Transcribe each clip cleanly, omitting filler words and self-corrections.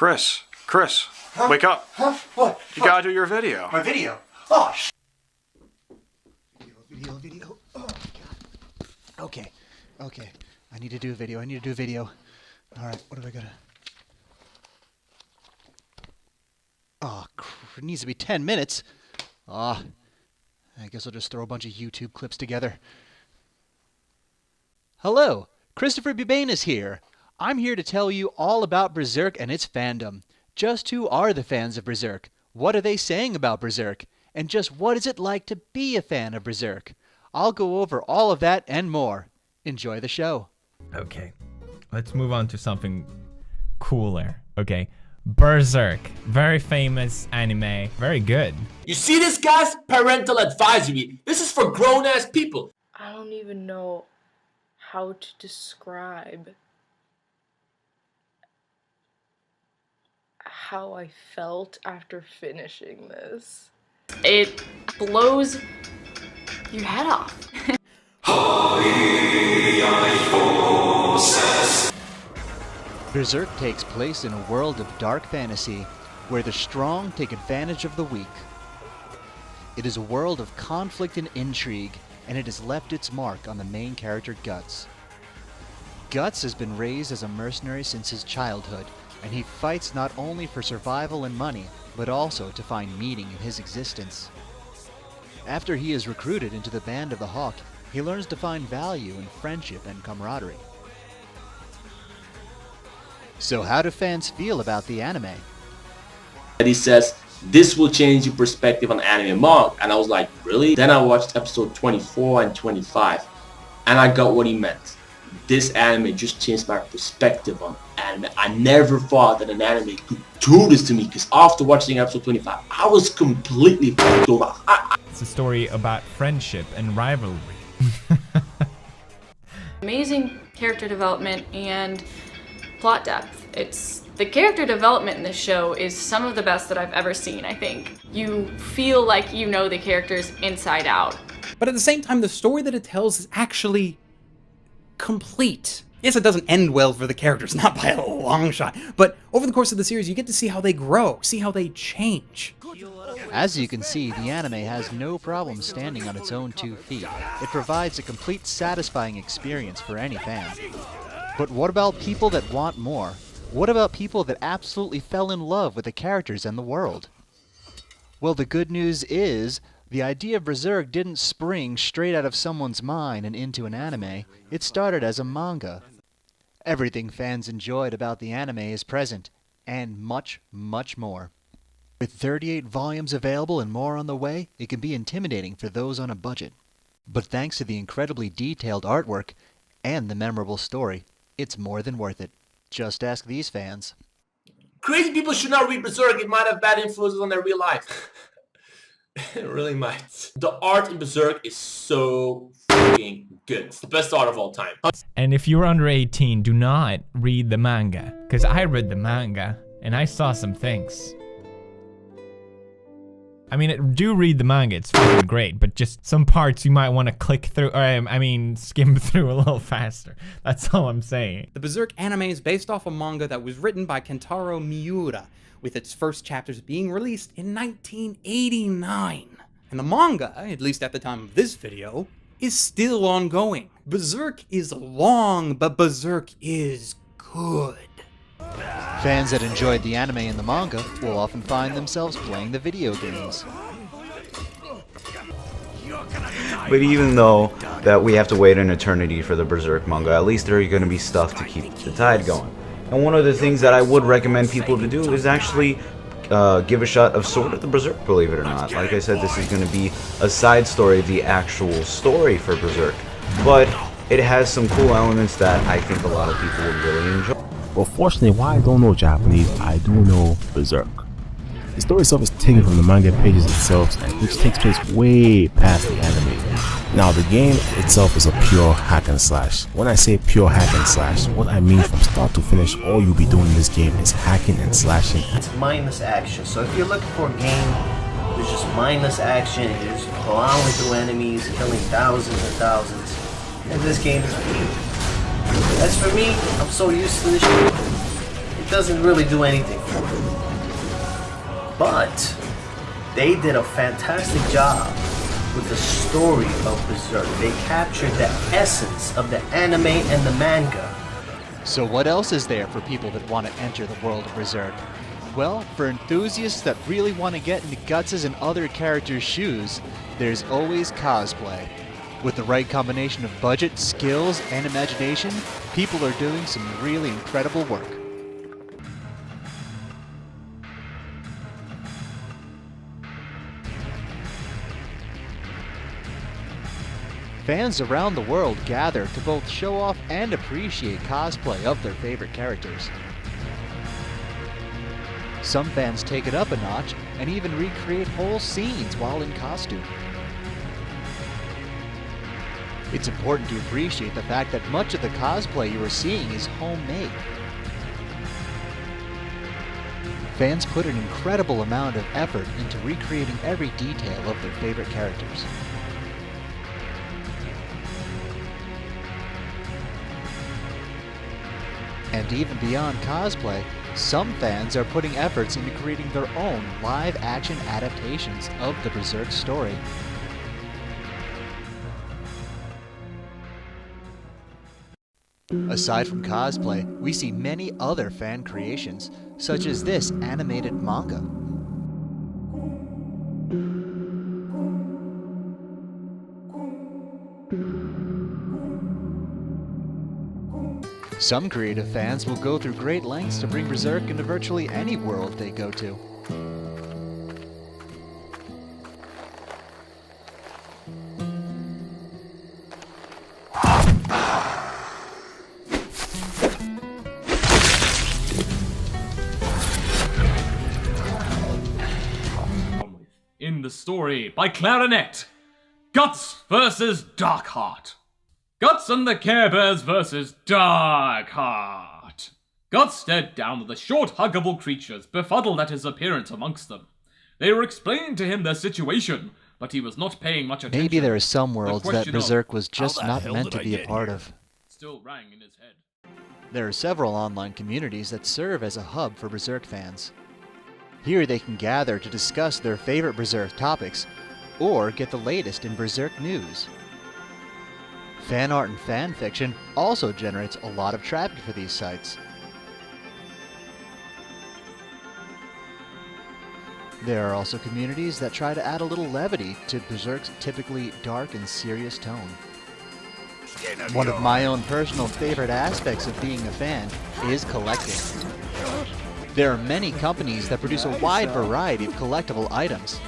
Chris, Huh? wake up. Huh? What? You gotta do your video. My video? Oh, Video. Oh, God. Okay. I need to do a video. Alright, what have I got to... Oh, it needs to be 10 minutes. I guess I'll just throw a bunch of YouTube clips together. Hello, Christopher Bubane is here. I'm here to tell you all about Berserk and its fandom. Just who are the fans of Berserk? What are they saying about Berserk? And just what is it like to be a fan of Berserk? I'll go over all of that and more. Enjoy the show. Okay, let's move on to something cooler. Okay, Berserk, very famous anime, very good. You see this, guys? Parental advisory. This is for grown-ass people. I don't even know how to describe how I felt after finishing this. It blows your head off. Berserk takes place in a world of dark fantasy, where the strong take advantage of the weak. It is a world of conflict and intrigue, and it has left its mark on the main character Guts. Guts has been raised as a mercenary since his childhood, and he fights not only for survival and money, but also to find meaning in his existence. After he is recruited into the Band of the Hawk, he learns to find value in friendship and camaraderie. So how do fans feel about the anime? And he says, this will change your perspective on anime manga. And I was like, really? Then I watched episode 24 and 25. And I got what he meant. This anime just changed my perspective on anime. I never thought that an anime could do this to me. Because after watching episode 25, I was completely fucked over. It's a story about friendship and rivalry. Amazing character development and plot depth. The character development in this show is some of the best that I've ever seen, I think. You feel like you know the characters inside out. But at the same time, the story that it tells is actually complete. Yes, it doesn't end well for the characters, not by a long shot, but over the course of the series, you get to see how they grow, see how they change. As you can see, the anime has no problem standing on its own 2 feet. It provides a complete satisfying experience for any fan. But what about people that want more? What about people that absolutely fell in love with the characters and the world? Well, the good news is, the idea of Berserk didn't spring straight out of someone's mind and into an anime. It started as a manga. Everything fans enjoyed about the anime is present, and much, much more. With 38 volumes available and more on the way, it can be intimidating for those on a budget. But thanks to the incredibly detailed artwork and the memorable story, it's more than worth it. Just ask these fans. Crazy people should not read Berserk. It might have bad influences on their real life. It really might. The art in Berserk is so fucking good. It's the best art of all time. And if you're under 18, do not read the manga. Because I read the manga, and I saw some things. I mean, do read the manga, it's fucking great, but just some parts you might want to click through, or I mean, skim through a little faster. That's all I'm saying. The Berserk anime is based off a manga that was written by Kentaro Miura, with its first chapters being released in 1989. And the manga, at least at the time of this video, is still ongoing. Berserk is long, but Berserk is good. Fans that enjoyed the anime and the manga will often find themselves playing the video games. But even though that we have to wait an eternity for the Berserk manga, at least there are going to be stuff to keep the tide going. And one of the things that I would recommend people to do is actually give a shot of Sword of the Berserk, believe it or not. Like I said, this is going to be a side story of the actual story for Berserk. But it has some cool elements that I think a lot of people would really enjoy. Well, fortunately, while I don't know Japanese, I do know Berserk. The story itself is taken from the manga pages itself, which takes place way past the anime. Now, the game itself is a pure hack and slash. When I say pure hack and slash, what I mean from start to finish, all you'll be doing in this game is hacking and slashing. It's mindless action, so if you're looking for a game there's just mindless action, you're just plowing through enemies, killing thousands and thousands, and this game is for you. As for me, I'm so used to this shit, it doesn't really do anything for it. But they did a fantastic job with the story of Berserk. They captured the essence of the anime and the manga. So what else is there for people that want to enter the world of Berserk? Well, for enthusiasts that really want to get into Guts' and other characters' shoes, there's always cosplay. With the right combination of budget, skills, and imagination, people are doing some really incredible work. Fans around the world gather to both show off and appreciate cosplay of their favorite characters. Some fans take it up a notch and even recreate whole scenes while in costume. It's important to appreciate the fact that much of the cosplay you are seeing is homemade. Fans put an incredible amount of effort into recreating every detail of their favorite characters. And even beyond cosplay, some fans are putting efforts into creating their own live-action adaptations of the Berserk story. Aside from cosplay, we see many other fan creations, such as this animated manga. Some creative fans will go through great lengths to bring Berserk into virtually any world they go to. In the story by Clarinet, Guts versus Darkheart. Guts and the Care Bears versus Darkheart. Guts stared down at the short, huggable creatures, befuddled at his appearance amongst them. They were explaining to him their situation, but he was not paying much attention. Maybe there are some worlds that question Berserk was of, just "How the not hell meant did to I be a get part here?" of. still rang in his head. There are several online communities that serve as a hub for Berserk fans. Here they can gather to discuss their favorite Berserk topics, or get the latest in Berserk news. Fan art and fan fiction also generates a lot of traffic for these sites. There are also communities that try to add a little levity to Berserk's typically dark and serious tone. One of my own personal favorite aspects of being a fan is collecting. There are many companies that produce a wide variety of collectible items.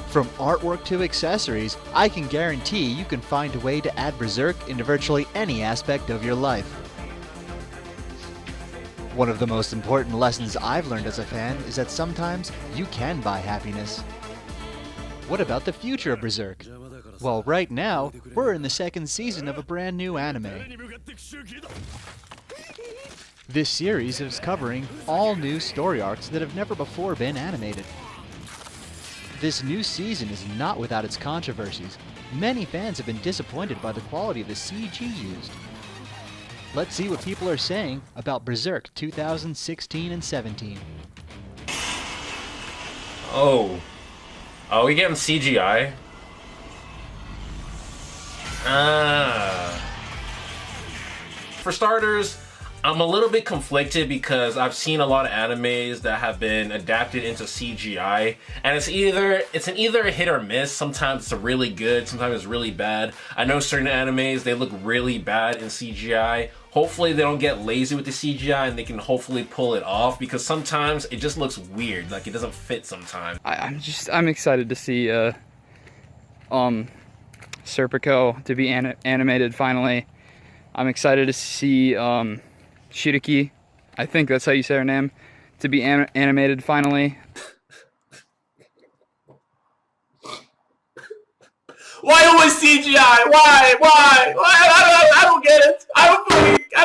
From artwork to accessories, I can guarantee you can find a way to add Berserk into virtually any aspect of your life. One of the most important lessons I've learned as a fan is that sometimes you can buy happiness. What about the future of Berserk? Well, right now, we're in the second season of a brand new anime. This series is covering all new story arcs that have never before been animated. This new season is not without its controversies. Many fans have been disappointed by the quality of the CG used. Let's see what people are saying about Berserk 2016 and 17. Oh. Oh, we getting CGI? For starters, I'm a little bit conflicted because I've seen a lot of animes that have been adapted into CGI, and it's either a hit or miss. Sometimes it's really good, sometimes it's really bad. I know certain animes, they look really bad in CGI. Hopefully they don't get lazy with the CGI and they can hopefully pull it off, because sometimes it just looks weird, like it doesn't fit sometimes. I'm excited to see Serpico to be animated finally. I'm excited to see Shiriki, I think that's how you say her name, to be animated finally. Why always CGI? Why? I don't get it. I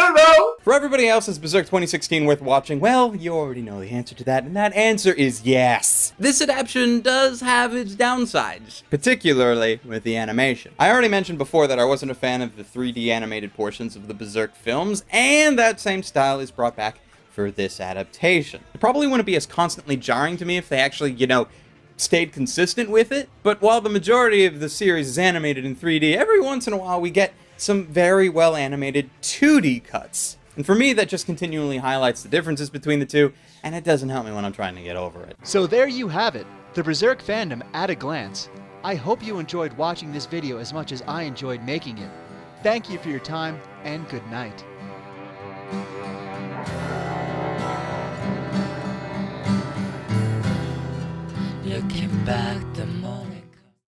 don't know. For everybody else, is Berserk 2016 worth watching? Well, you already know the answer to that, and that answer is yes. This adaptation does have its downsides, particularly with the animation. I already mentioned before that I wasn't a fan of the 3D animated portions of the Berserk films, and that same style is brought back for this adaptation. It probably wouldn't be as constantly jarring to me if they actually, stayed consistent with it, but while the majority of the series is animated in 3D, every once in a while we get some very well animated 2D cuts. And for me, that just continually highlights the differences between the two, and it doesn't help me when I'm trying to get over it. So there you have it, the Berserk fandom at a glance. I hope you enjoyed watching this video as much as I enjoyed making it. Thank you for your time, and good night. Looking back, the